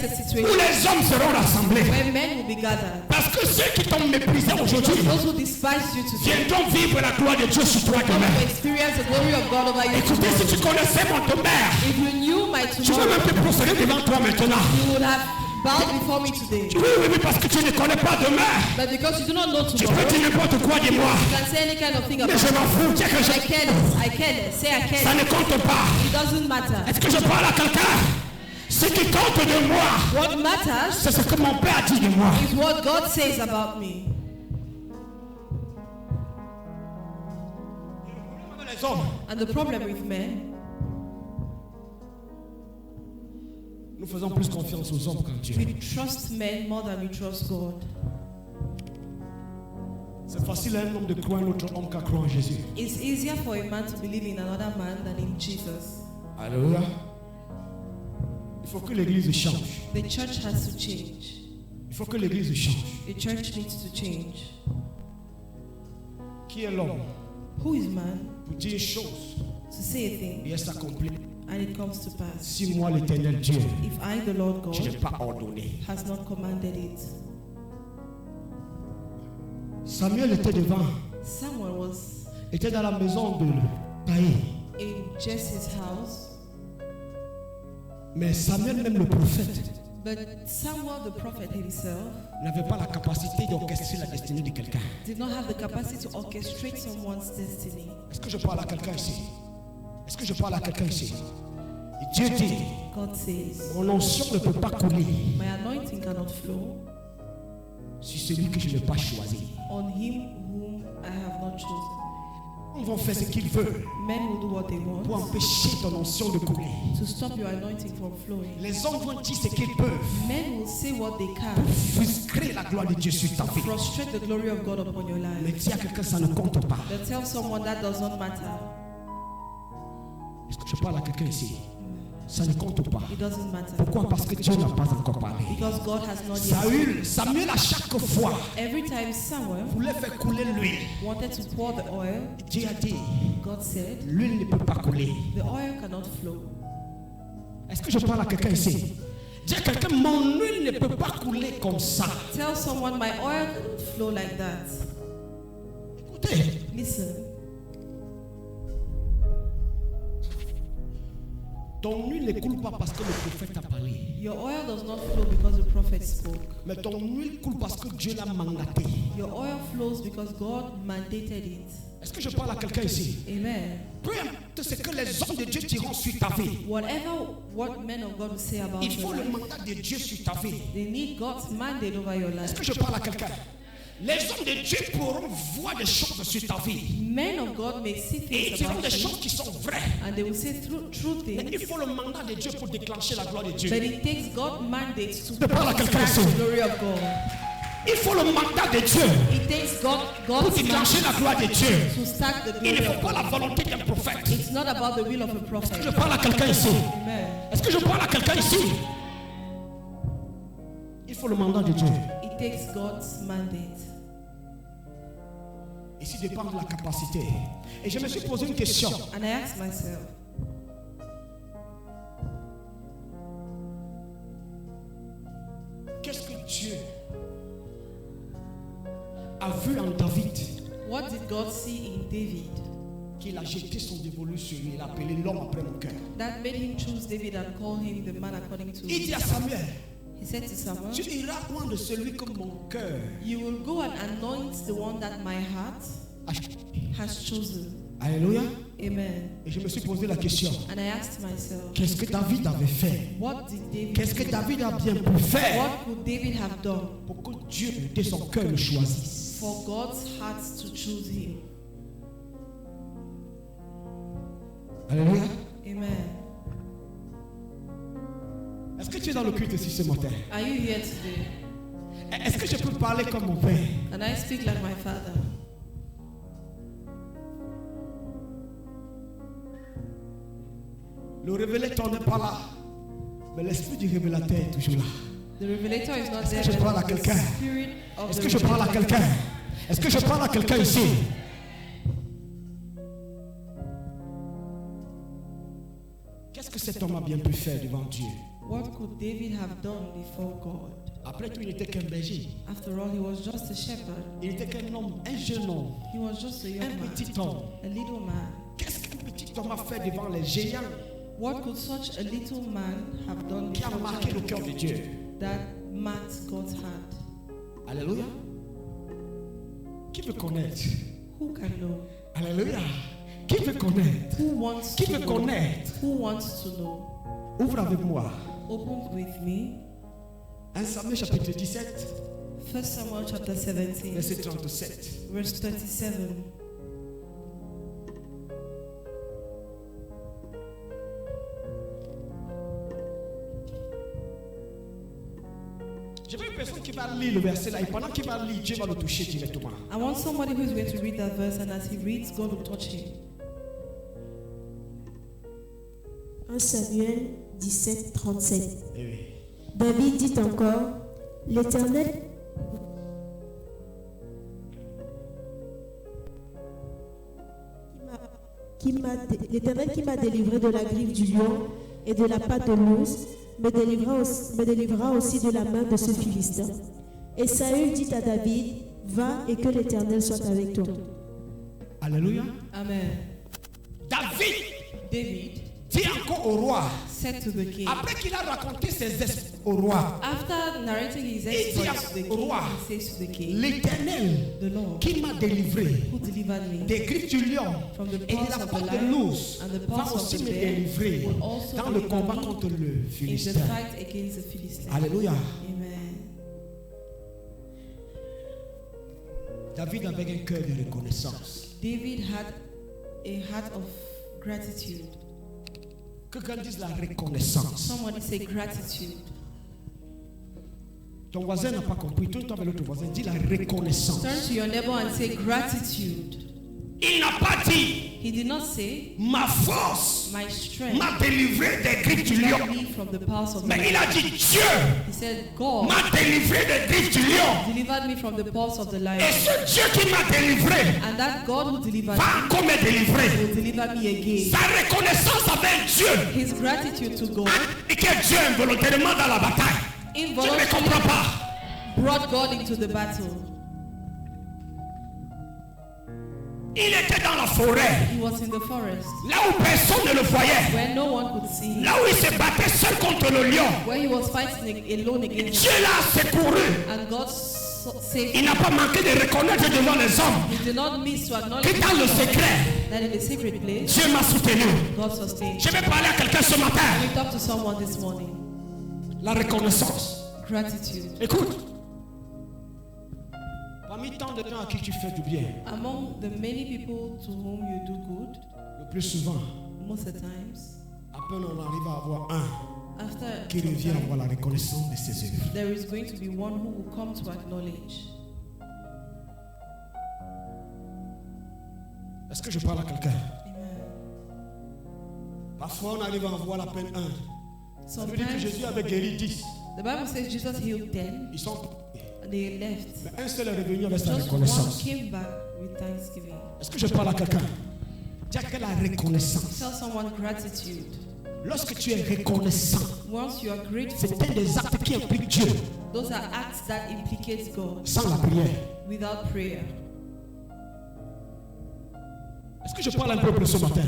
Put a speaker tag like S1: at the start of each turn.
S1: cette
S2: où
S1: situation
S2: les hommes seront rassemblés.
S1: where men will be gathered.
S2: Parce que ceux qui t'ont méprisé aujourd'hui
S1: Those who despise you today
S2: viendront vivre la gloire de Dieu sur toi
S1: will
S2: demain.
S1: experience the glory of God over you
S2: Écoutez, si
S1: tomorrow.
S2: tu connaissais mon demeure,
S1: If you knew my
S2: tu veux
S1: tomorrow,
S2: même te procéder devant toi maintenant.
S1: you would have bowed before me today.
S2: Oui, parce que tu ne connais pas demain.
S1: But because you do not know
S2: Tu peux
S1: tomorrow,
S2: dire n'importe quoi de moi.
S1: you can say any kind of thing
S2: Mais
S1: about
S2: je
S1: it.
S2: m'en fous. Tiens que
S1: I can, say I
S2: ça
S1: can.
S2: ne compte pas.
S1: It doesn't matter.
S2: Est-ce que je parle à quelqu'un? Ce qui compte de moi,
S1: What matters
S2: c'est ce que mon père a dit de moi.
S1: is what God says about me.
S2: Les hommes,
S1: And the problem with men,
S2: nous faisons plus confiance aux hommes qu'à Dieu.
S1: we trust men more than we trust God.
S2: C'est facile à un homme de croire un autre homme qu'à croire en Jésus.
S1: It's easier for a man to believe in another man than in Jesus.
S2: Alléluia. Il faut que l'église change.
S1: The church has to change.
S2: Il faut que l'église change.
S1: The church needs to change.
S2: Qui est l'homme
S1: Who is man
S2: pour dire une chose
S1: to say a thing
S2: et elle s'accomplit?
S1: and it comes to pass?
S2: Si moi, l'éternel Dieu,
S1: If I, the Lord
S2: je n'ai
S1: God,
S2: pas ordonné.
S1: has not commanded it.
S2: Samuel était devant,
S1: Samuel was
S2: était dans la maison de Taï.
S1: in Jesse's house,
S2: Mais Samuel, même le prophète,
S1: but Samuel, the prophet himself,
S2: n'avait pas la capacité d'orchestrer la destinée de quelqu'un.
S1: did not have the capacity to orchestrate someone's destiny.
S2: Est-ce que je parle à quelqu'un ici? Est-ce que je parle à quelqu'un ici? Dieu dit,
S1: God says,
S2: mon onction ne peut pas couler
S1: my anointing cannot flow
S2: sur celui que je n'ai pas choisi.
S1: on him whom I have not chosen.
S2: Ils vont faire ce qu'ils veulent
S1: Men will do what they
S2: pour
S1: want
S2: empêcher ton onction de couler.
S1: to stop your anointing from flowing.
S2: Les hommes vont dire ce qu'ils peuvent
S1: Men will say what they can
S2: pour frustrer la gloire de Dieu sur ta vie.
S1: frustrate the glory of God upon your
S2: Mais
S1: life.
S2: dis à quelqu'un, ça ne compte pas.
S1: But tell someone that does not matter.
S2: Est-ce que je parle à quelqu'un ici? Ça ne compte pas.
S1: It doesn't matter.
S2: Pourquoi? Parce que Dieu n'a pas encore parlé.
S1: Because God has not yet.
S2: Samuel à chaque fois
S1: Every time Samuel
S2: voulait faire couler l'huile.
S1: wanted to pour the oil,
S2: Dieu a dit,
S1: God said,
S2: l'huile ne peut pas couler.
S1: the oil cannot flow.
S2: Est-ce que je parle à quelqu'un ici? Dis à quelqu'un, mon huile ne peut pas couler comme ça.
S1: Tell someone my oil cannot flow like that.
S2: Écoutez,
S1: Listen,
S2: ton huile ne coule pas parce que le prophète a parlé.
S1: your oil does not flow because the prophet spoke.
S2: Mais ton huile coule parce que Dieu l'a mandaté.
S1: Your oil flows because God mandated it.
S2: Est-ce que je parle à quelqu'un ici?
S1: Amen.
S2: Peu importe ce que les hommes de Dieu diront sur ta vie,
S1: What men of God will say about
S2: il
S1: your
S2: faut le
S1: life,
S2: mandat de Dieu sur ta vie.
S1: they need God's mandate over your
S2: Est-ce
S1: life.
S2: que je parle à quelqu'un? Les hommes de Dieu pourront voir des choses sur ta vie.
S1: Men of God may see
S2: Et ils
S1: things
S2: diront
S1: about
S2: des
S1: you,
S2: choses qui sont vraies.
S1: and they will say true
S2: Mais
S1: things,
S2: il faut le mandat de Dieu pour déclencher la gloire de Dieu.
S1: but it takes God mandates to
S2: Je parle à quelqu'un
S1: start
S2: ici.
S1: the glory of God.
S2: Il faut le mandat de Dieu
S1: It takes
S2: pour
S1: God's
S2: déclencher la
S1: mandate
S2: gloire de Dieu.
S1: to start the
S2: Il ne
S1: glory
S2: faut
S1: of
S2: pas
S1: God.
S2: la volonté d'un prophète.
S1: It's not about the will of a
S2: Je
S1: prophet.
S2: parle à quelqu'un ici.
S1: Amen.
S2: Est-ce que je parle à quelqu'un ici? Il faut le mandat de Dieu.
S1: It takes God's mandate.
S2: Ici dépend de la capacité. Et je me suis posé une question.
S1: And I asked myself,
S2: Qu'est-ce que Dieu a vu en David
S1: what did God see in David
S2: qu'il a jeté son dévolu sur lui? Il a appelé l'homme après mon cœur.
S1: that made him choose David and call him the man according to
S2: Il dit à Samuel,
S1: He said to Samuel,
S2: tu iras prendre celui que mon cœur
S1: you will go and anoint the one that my heart
S2: a choisi.
S1: has chosen.
S2: Alléluia.
S1: Amen.
S2: Et je me suis posé la question,
S1: And I asked myself,
S2: qu'est-ce que David avait fait?
S1: what did David
S2: Qu'est-ce que
S1: do?
S2: David a bien pu faire
S1: What could David have done
S2: pour que Dieu de son cœur le choisisse?
S1: for God's heart to choose him?
S2: Alléluia.
S1: Amen.
S2: Est-ce que tu es dans le culte ici ce matin?
S1: Are you here today?
S2: Est-ce que je peux parler comme mon père?
S1: And I speak like my father.
S2: Le révélateur n'est pas là, mais l'esprit du révélateur est toujours là.
S1: The revelator is not there.
S2: Est-ce que je
S1: but
S2: parle à
S1: the
S2: quelqu'un?
S1: spirit of
S2: Est-ce
S1: the
S2: que je parle à
S1: revelator.
S2: quelqu'un? Est-ce que je parle à quelqu'un ici? Qu'est-ce Qu'est-ce que cet homme a bien pu faire devant Dieu?
S1: What could David have done before God?
S2: Après tout, il n'était qu'un berger.
S1: After all, he was just a shepherd.
S2: Il n'était qu'un homme, un jeune homme,
S1: He was just a young
S2: un
S1: man,
S2: petit homme.
S1: a little man.
S2: Qu'est-ce qu'un petit homme a fait devant les géants
S1: What could such a little man have done
S2: qui a
S1: before
S2: marqué le
S1: God
S2: cœur de Dieu?
S1: that marked God's heart?
S2: Alléluia. Qui veut connaître?
S1: Who can know?
S2: Alléluia. Qui veut connaître?
S1: Who wants
S2: Qui
S1: to
S2: veut
S1: know?
S2: connaître?
S1: Who wants to know?
S2: Ouvre avec moi.
S1: Open with me.
S2: 1 Samuel chapitre 17,
S1: 1 Samuel chapter 17,
S2: verset 37.
S1: verse 37.
S2: Je veux une personne qui va lire le verset là et pendant qu'il va lire, Dieu va le toucher directement.
S1: I want somebody who is going to read that verse, and as he reads, God will touch him.
S3: 1 Samuel 17, 37.
S2: Eh oui.
S3: David dit encore, l'Éternel l'Éternel qui m'a délivré de la griffe du lion et de la patte de l'ours me délivrera aussi de la main de ce Philistin. Et Saül dit à David, va et que l'Éternel soit avec toi.
S2: Alléluia.
S1: Amen. David
S2: Dit encore au roi,
S1: said to the king,
S2: après qu'il a raconté ses exploits au roi,
S1: after narrating his
S2: Il dit
S1: exploits to the
S2: au
S1: king,
S2: roi,
S1: he says to the king,
S2: l'Éternel
S1: the Lord
S2: qui m'a délivré
S1: who delivered me
S2: des griffes du lion
S1: from the
S2: et de
S1: paws
S2: la
S1: of the
S2: patte de
S1: lion
S2: l'ours
S1: and the
S2: va
S1: paws of
S2: aussi
S1: the
S2: me
S1: bear
S2: délivrer
S1: will also
S2: dans le
S1: deliver
S2: combat
S1: me
S2: contre le
S1: in the
S2: Philistin.
S1: fight against the Philistines.
S2: Alléluia.
S1: Amen.
S2: David avait un cœur de reconnaissance.
S1: David had a heart of gratitude.
S2: Que quand dise la reconnaissance.
S1: Somebody say gratitude.
S2: Ton voisin n'a pas compris. Toi avec l'autre voisin, dis la reconnaissance.
S1: Turn to your neighbor and say gratitude.
S2: Il n'a pas dit
S1: He did not say,
S2: ma force
S1: my strength
S2: m'a délivré des griffes du lion.
S1: delivered me from the paws of the
S2: Mais il
S1: lion.
S2: a dit Dieu
S1: He said, God
S2: m'a délivré des griffes du lion.
S1: delivered me from the paws of the lion.
S2: Et ce Dieu qui m'a délivré
S1: And that God who delivered
S2: va
S1: me
S2: encore me délivrer.
S1: will deliver me again.
S2: Sa reconnaissance avec Dieu
S1: His gratitude to God
S2: et que Dieu involontairement dans la bataille. Je ne comprends
S1: involuntarily
S2: pas.
S1: brought God into the battle.
S2: Il était dans la forêt,
S1: He was in the forest
S2: là où personne ne le voyait,
S1: where no one could see him,
S2: là où il se battait seul contre le lion.
S1: where he was fighting alone against
S2: Dieu l'a secouru.
S1: and God saved
S2: Il
S1: him.
S2: n'a pas manqué de reconnaître devant les hommes
S1: He did not miss to acknowledge
S2: que dans le secret,
S1: that in the secret place,
S2: Dieu m'a soutenu.
S1: God sustained him.
S2: Je vais parler à quelqu'un ce matin.
S1: Let me talk to someone this morning.
S2: La reconnaissance.
S1: Gratitude.
S2: Écoute. Parmi tant de gens à qui tu fais du bien,
S1: Among the many people to whom you do good,
S2: le plus souvent,
S1: most of the times,
S2: à peine on arrive à avoir un
S1: after
S2: qui
S1: some
S2: revient
S1: time,
S2: avoir la reconnaissance de ses œuvres.
S1: there is going to be one who will come to acknowledge.
S2: Est-ce que je parle à quelqu'un?
S1: Amen.
S2: Parfois on arrive à avoir la peine un. Ça veut dire que
S1: Sometimes
S2: Jésus avait guéri 10.
S1: the Bible says Jesus healed 10
S2: Ils sont.
S1: and they left.
S2: Mais un seul est revenu avec sa
S1: Just one
S2: reconnaissance.
S1: came back with thanksgiving.
S2: Est-ce que je parle à quelqu'un? Dis à quelle la reconnaissance.
S1: Tell someone gratitude.
S2: Lorsque tu es reconnaissant,
S1: Once you are grateful,
S2: c'est un des actes qui implique Dieu
S1: those are acts that implicate God
S2: sans la prière.
S1: without prayer.
S2: Est-ce que je parle à un peuple ce matin?